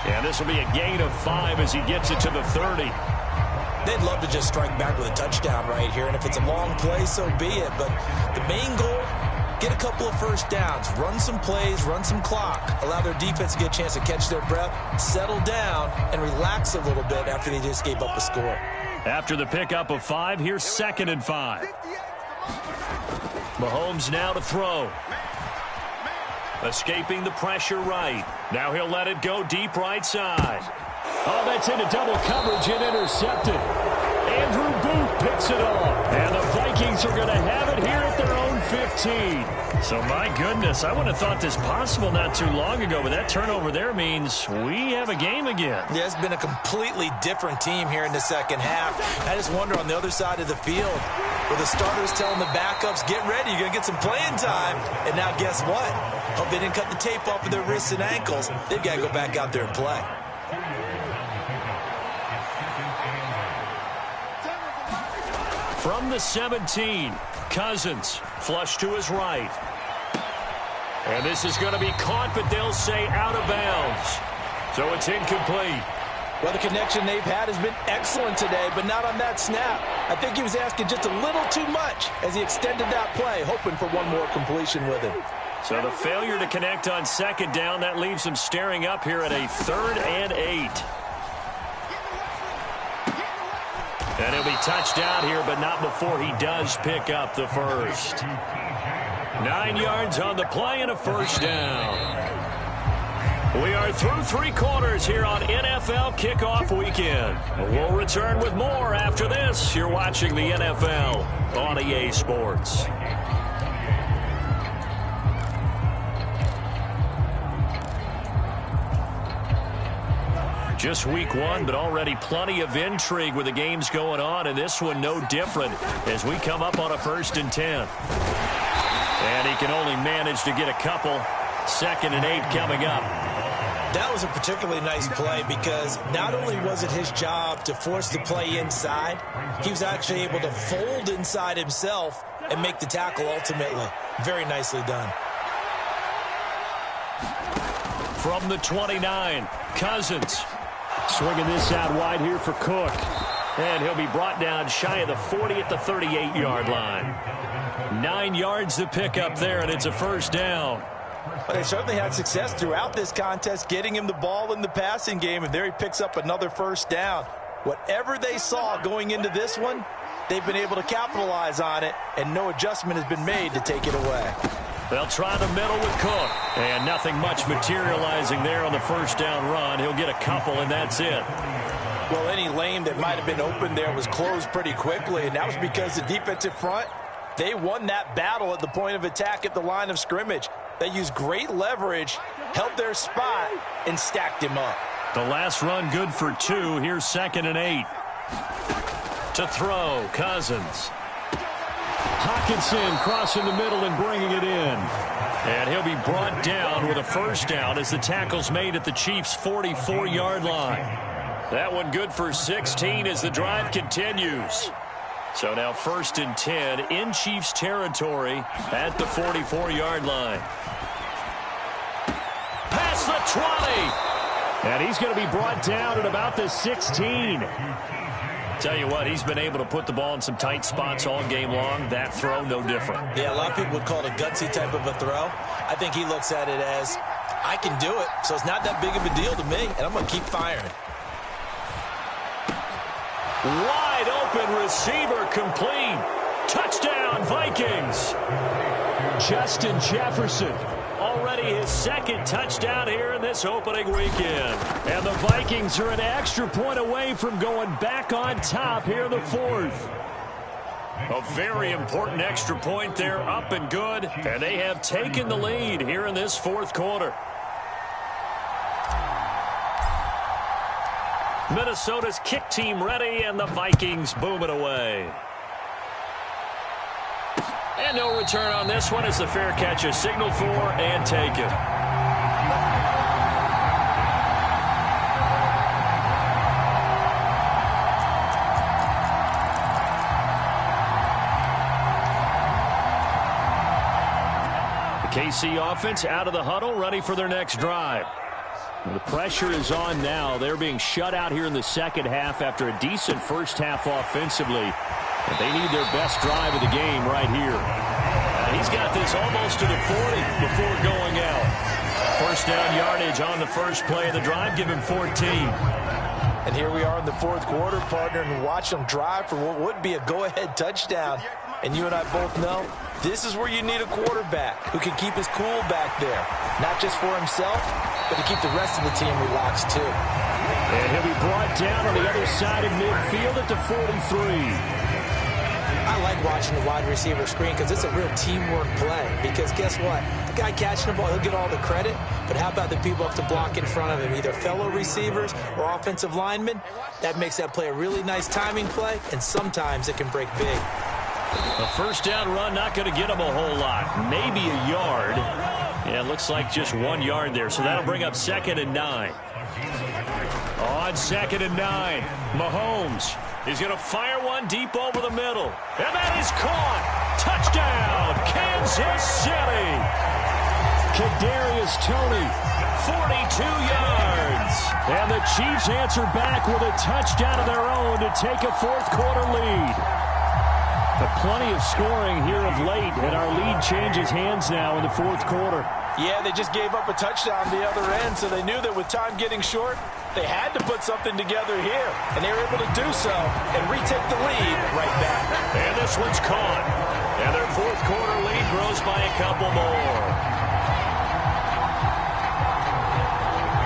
Speaker 1: And this will be a gain of 5 as he gets it to the 30.
Speaker 2: They'd love to just strike back with a touchdown right here, and if it's a long play, so be it. But the main goal, get a couple of first downs, run some plays, run some clock, allow their defense to get a chance to catch their breath, settle down, and relax a little bit after they just gave up a score.
Speaker 1: After the pickup of 5, here's 2nd and 5. Mahomes now to throw. Escaping the pressure right. Now he'll let it go deep right side. Oh, that's into double coverage and intercepted. Andrew Booth picks it off. And the Vikings are going to have it here at their own 15. So, my goodness, I wouldn't have thought this possible not too long ago, but that turnover there means we have a game again.
Speaker 2: Yeah, it's been a completely different team here in the second half. I just wonder on the other side of the field, where the starters telling the backups, get ready, you're going to get some playing time. And now guess what? Hope they didn't cut the tape off of their wrists and ankles. They've got to go back out there and play.
Speaker 1: From the 17, Cousins, flush to his right. And this is going to be caught, but they'll say out of bounds. So it's incomplete.
Speaker 2: Well, the connection they've had has been excellent today, but not on that snap. I think he was asking just a little too much as he extended that play, hoping for one more completion with him.
Speaker 1: So the failure to connect on 2nd down, that leaves him staring up here at a 3rd and 8. And he'll be touched out here, but not before he does pick up the first. 9 yards on the play and a first down. We are through 3 quarters here on NFL Kickoff Weekend. We'll return with more after this. You're watching the NFL on EA Sports. Just week 1, but already plenty of intrigue with the games going on, and this one no different as we come up on a 1st and 10. And he can only manage to get a couple. 2nd and 8 coming up.
Speaker 2: That was a particularly nice play because not only was it his job to force the play inside, he was actually able to fold inside himself and make the tackle ultimately. Very nicely done.
Speaker 1: From the 29, Cousins. Swinging this out wide here for Cook. And he'll be brought down shy of the 40 at the 38-yard line. 9 yards to pick up there, and it's a first down.
Speaker 2: Well, they certainly had success throughout this contest getting him the ball in the passing game, and there he picks up another first down. Whatever they saw going into this one, they've been able to capitalize on it, and no adjustment has been made to take it away.
Speaker 1: They'll try the middle with Cook. And nothing much materializing there on the first down run. He'll get a couple, and that's it.
Speaker 2: Well, any lane that might have been open there was closed pretty quickly, and that was because the defensive front, they won that battle at the point of attack at the line of scrimmage. They used great leverage, held their spot, and stacked him up.
Speaker 1: The last run good for 2. Here's 2nd and 8. To throw, Cousins. Hawkinson crossing the middle and bringing it in. And he'll be brought down with a first down as the tackle's made at the Chiefs' 44-yard line. That one good for 16 as the drive continues. So now 1st and 10 in Chiefs territory at the 44-yard line. Past the 20. And he's going to be brought down at about the 16. Tell you what, he's been able to put the ball in some tight spots all game long. That throw, no different.
Speaker 2: Yeah, a lot of people would call it a gutsy type of a throw. I think he looks at it as, I can do it, so it's not that big of a deal to me, and I'm going to keep firing.
Speaker 1: Wide open open receiver complete. Touchdown, Vikings. Justin Jefferson, already his second touchdown here in this opening weekend. And the Vikings are an extra point away from going back on top here in the fourth. A very important extra point there, up and good. And they have taken the lead here in this fourth quarter. Minnesota's kick team ready, and the Vikings boom it away. And no return on this one as the fair catch is signaled for and taken. The KC offense out of the huddle, ready for their next drive. The pressure is on now. They're being shut out here in the second half after a decent first half offensively. But they need their best drive of the game right here. He's got this almost to the 40 before going out. First down yardage on the first play of the drive. Give him 14.
Speaker 2: And here we are in the fourth quarter, partner, and watch them drive for what would be a go-ahead touchdown. And you and I both know this is where you need a quarterback who can keep his cool back there. Not just for himself, but to keep the rest of the team relaxed too.
Speaker 1: And he'll be brought down on the other side of midfield at the 43.
Speaker 2: I like watching the wide receiver screen because it's a real teamwork play. Because guess what? The guy catching the ball, he'll get all the credit. But how about the people up to block in front of him, either fellow receivers or offensive linemen? That makes that play a really nice timing play, and sometimes it can break big.
Speaker 1: A first down run, not going to get him a whole lot. Maybe a yard. Yeah, it looks like just 1 yard there. So that'll bring up 2nd and 9. On 2nd and 9, Mahomes is going to fire one deep over the middle. And that is caught. Touchdown, Kansas City. Kadarius Toney, 42 yards. And the Chiefs answer back with a touchdown of their own to take a fourth quarter lead. But plenty of scoring here of late, and our lead changes hands now in the fourth quarter.
Speaker 2: Yeah, they just gave up a touchdown the other end, so they knew that with time getting short, they had to put something together here, and they were able to do so and retake the lead right back.
Speaker 1: And this one's caught. And their fourth quarter lead grows by a couple more.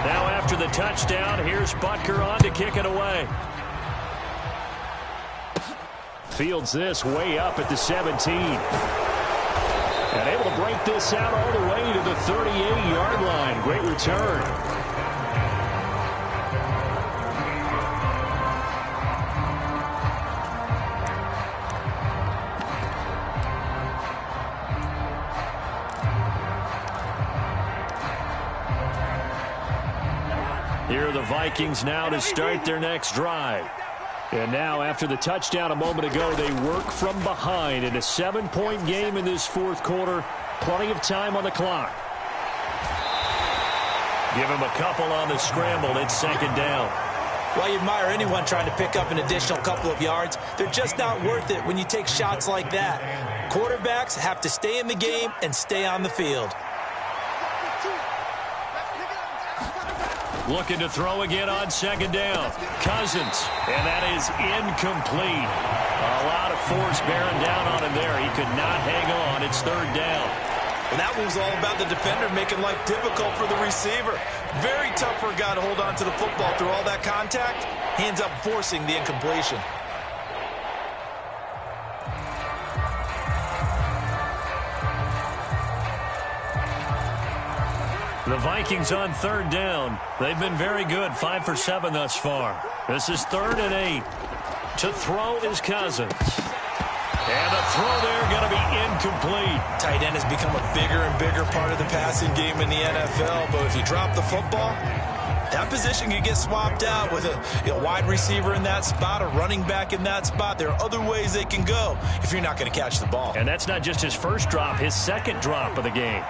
Speaker 1: Now after the touchdown, here's Butker on to kick it away. Fields this way up at the 17. And able to break this out all the way to the 38-yard line. Great return. Here are the Vikings now to start their next drive. And now, after the touchdown a moment ago, they work from behind in a 7-point game in this fourth quarter. Plenty of time on the clock. Give him a couple on the scramble. It's 2nd down.
Speaker 2: Well, you admire anyone trying to pick up an additional couple of yards. They're just not worth it when you take shots like that. Quarterbacks have to stay in the game and stay on the field.
Speaker 1: Looking to throw again on 2nd down. Cousins, and that is incomplete. A lot of force bearing down on him there. He could not hang on. It's 3rd down.
Speaker 2: And that was all about the defender making life difficult for the receiver. Very tough for a guy to hold on to the football through all that contact. Hands up forcing the incompletion.
Speaker 1: The Vikings on 3rd down. They've been very good, 5 for 7 thus far. This is 3rd and 8. To throw is Cousins. And the throw there going to be incomplete.
Speaker 2: Tight end has become a bigger and bigger part of the passing game in the NFL. But if you drop the football, that position can get swapped out with a wide receiver in that spot, a running back in that spot. There are other ways they can go if you're not going to catch the ball.
Speaker 1: And that's not just his first drop, his second drop of the game.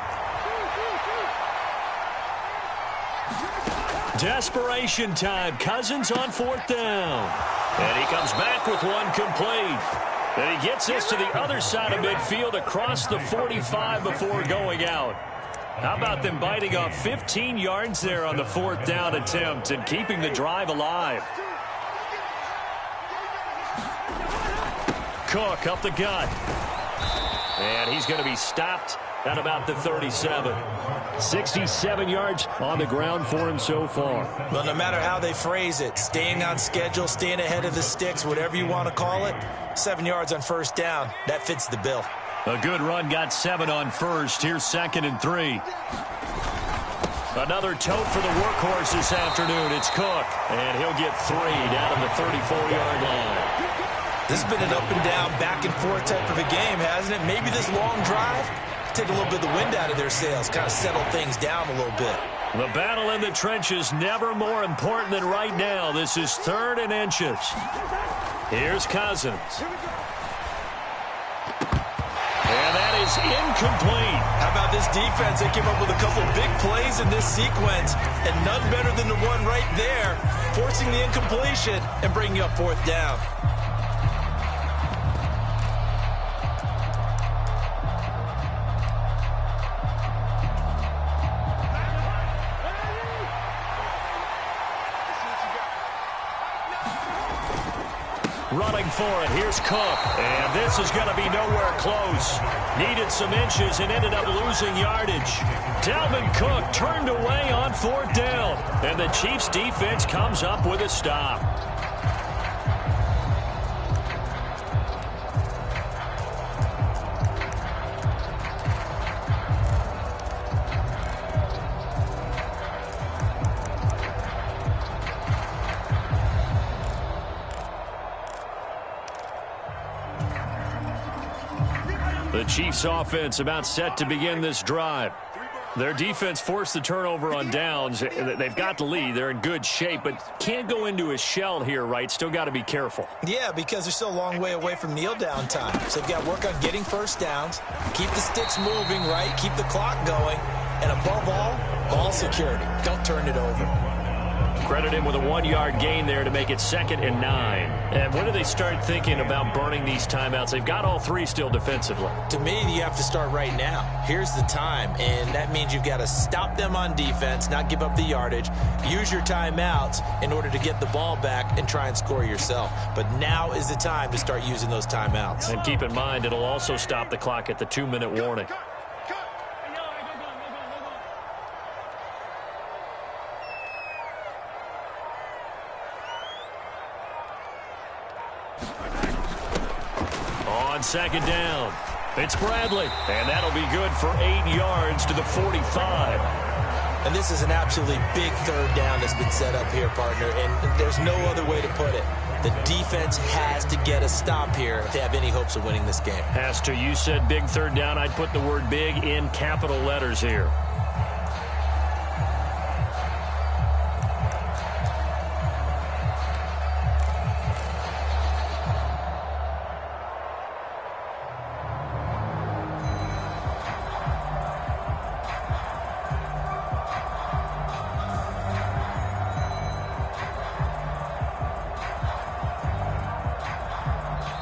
Speaker 1: Desperation time. Cousins on 4th down. And he comes back with one complete. And he gets this to the other side of midfield across the 45 before going out. How about them biting off 15 yards there on the 4th down attempt and keeping the drive alive? Cook up the gut. And he's going to be stopped at about the 37. 67 yards on the ground for him so far.
Speaker 2: Well, no matter how they phrase it, staying on schedule, staying ahead of the sticks, whatever you want to call it, 7 yards on first down, that fits the bill.
Speaker 1: A good run got 7 on first. Here's 2nd and 3. Another tote for the workhorse this afternoon. It's Cook, and he'll get 3 down at the 34-yard line.
Speaker 2: This has been an up-and-down, back-and-forth type of a game, hasn't it? Maybe this long drive, take a little bit of the wind out of their sails, kind of settle things down a little bit.
Speaker 1: The battle in the trenches never more important than right now. This is 3rd and inches. Here's Cousins. And that is incomplete.
Speaker 2: How about this defense? They came up with a couple big plays in this sequence, and none better than the one right there, forcing the incompletion and bringing up 4th down.
Speaker 1: Running for it. Here's Cook. And this is going to be nowhere close. Needed some inches and ended up losing yardage. Dalvin Cook turned away on 4th down. And the Chiefs defense comes up with a stop. The Chiefs offense about set to begin this drive. Their defense forced the turnover on downs. They've got the lead. They're in good shape, but can't go into a shell here, right? Still got to be careful.
Speaker 2: Yeah, because they're still a long way away from kneel down time. So they've got to work on getting first downs, keep the sticks moving, right? Keep the clock going. And above all, ball security. Don't turn it over.
Speaker 1: Credit him with a 1-yard gain there to make it 2nd and 9. And when do they start thinking about burning these timeouts? They've got all 3 still defensively.
Speaker 2: To me, you have to start right now. Here's the time, and that means you've got to stop them on defense, not give up the yardage, use your timeouts in order to get the ball back and try and score yourself. But now is the time to start using those timeouts.
Speaker 1: And keep in mind, it'll also stop the clock at the 2-minute warning. On 2nd down, it's Bradley, and that'll be good for 8 yards to the 45.
Speaker 2: And this is an absolutely big 3rd down that's been set up here, partner, and there's no other way to put it. The defense has to get a stop here if they have any hopes of winning this game.
Speaker 1: Has to. You said big 3rd down. I'd put the word big in capital letters here.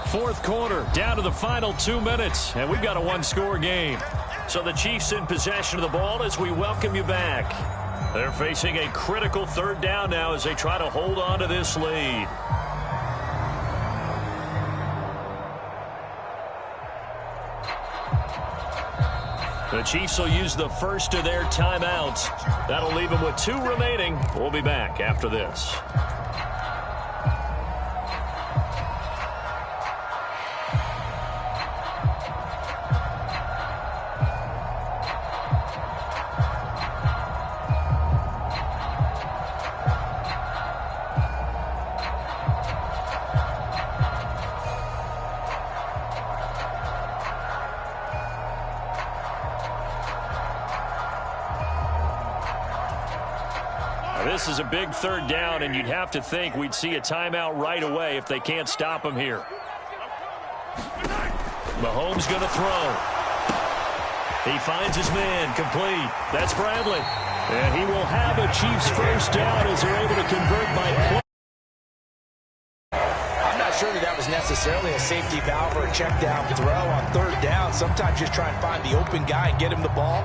Speaker 1: Fourth quarter, down to the final 2 minutes, and we've got a 1-score game. So the Chiefs in possession of the ball as we welcome you back. They're facing a critical 3rd down now as they try to hold on to this lead. The Chiefs will use the first of their timeouts. That'll leave them with 2 remaining. We'll be back after this. This is a big 3rd down, and you'd have to think we'd see a timeout right away if they can't stop him here. Mahomes going to throw. He finds his man, complete. That's Bradley. And he will have a Chiefs first down as they're able to convert by play.
Speaker 2: I'm not sure that was necessarily a safety valve or a check down throw on 3rd down. Sometimes just try and find the open guy and get him the ball.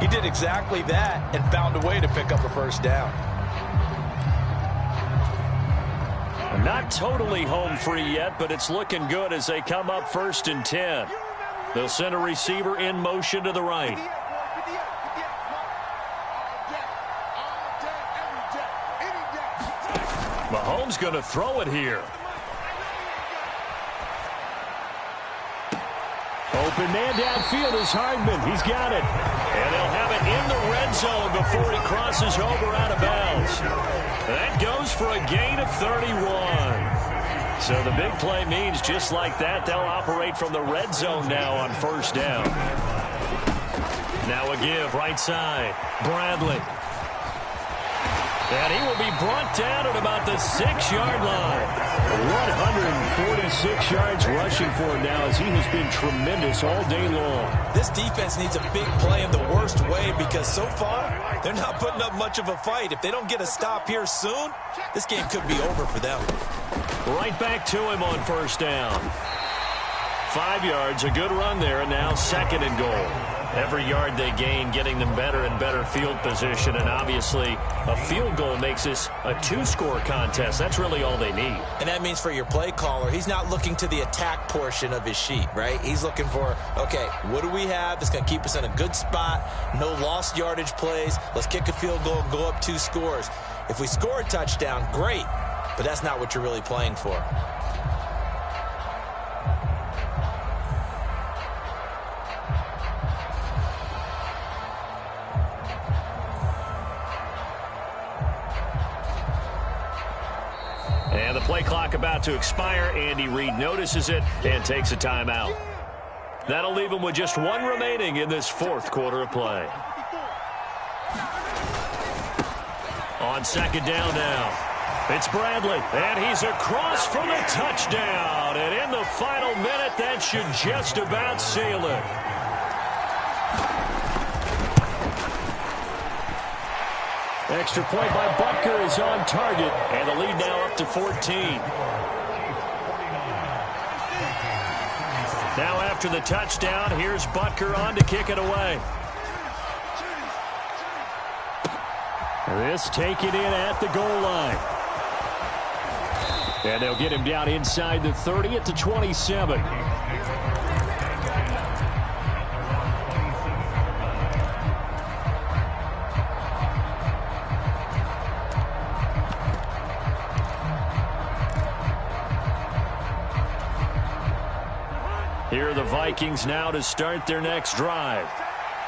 Speaker 2: He did exactly that and found a way to pick up a first down.
Speaker 1: Not totally home free yet, but it's looking good as they come up 1st and 10. They'll send a receiver in motion to the right. Mahomes going to throw it here.
Speaker 3: Open man downfield is Hardman. He's got it.
Speaker 1: And they'll have it in the red zone before he crosses over out of bounds. That goes for a gain of 31. So the big play means just like that, they'll operate from the red zone now on 1st down. Now a give right side. Bradley. And he will be brought down at about the 6-yard line.
Speaker 3: 146 yards rushing for him now as he has been tremendous all day long.
Speaker 2: This defense needs a big play in the worst way because so far they're not putting up much of a fight. If they don't get a stop here soon, this game could be over for them.
Speaker 1: Right back to him on 1st down. 5 yards, a good run there, and now 2nd and goal. Every yard they gain getting them better and better field position, and obviously a field goal makes this a 2-score contest. That's really all they need.
Speaker 2: And that means for your play caller, he's not looking to the attack portion of his sheet, right? He's looking for, okay, what do we have that's going to keep us in a good spot? No lost yardage plays. Let's kick a field goal and go up 2 scores. If we score a touchdown, great, but that's not what you're really playing for.
Speaker 1: And the play clock about to expire. Andy Reid notices it and takes a timeout. That'll leave him with just 1 remaining in this 4th quarter of play. On 2nd down now. It's Bradley, and he's across for the touchdown. And in the final minute, that should just about seal it.
Speaker 3: Extra point by Butker is on target,
Speaker 1: and the lead now up to 14. Now after the touchdown, here's Butker on to kick it away.
Speaker 3: This taken in at the goal line. And they'll get him down inside the 30 at the 27.
Speaker 1: Here are the Vikings now to start their next drive.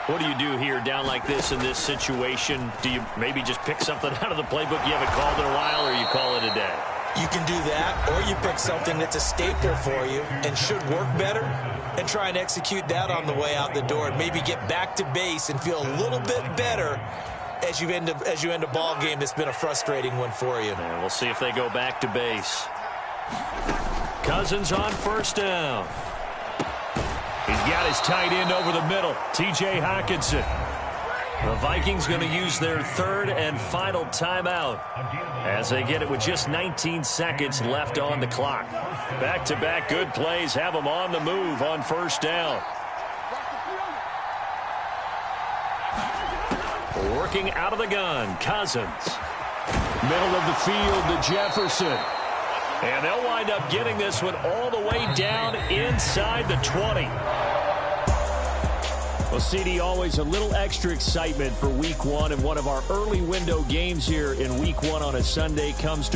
Speaker 1: What do you do here down like this in this situation? Do you maybe just pick something out of the playbook you haven't called in a while, or you call it a day?
Speaker 2: You can do that, or you pick something that's a staple for you and should work better and try and execute that on the way out the door and maybe get back to base and feel a little bit better as you end a ball game that's been a frustrating one for you.
Speaker 1: And we'll see if they go back to base. Cousins on 1st down. He's got his tight end over the middle, T.J. Hockenson. The Vikings going to use their 3rd and final timeout as they get it with just 19 seconds left on the clock. Back-to-back good plays have them on the move on 1st down. Working out of the gun, Cousins.
Speaker 3: Middle of the field to Jefferson.
Speaker 1: And they'll wind up getting this one all the way down inside the 20.
Speaker 3: Well, CD, always a little extra excitement for Week 1, and one of our early window games here in Week 1 on a Sunday comes to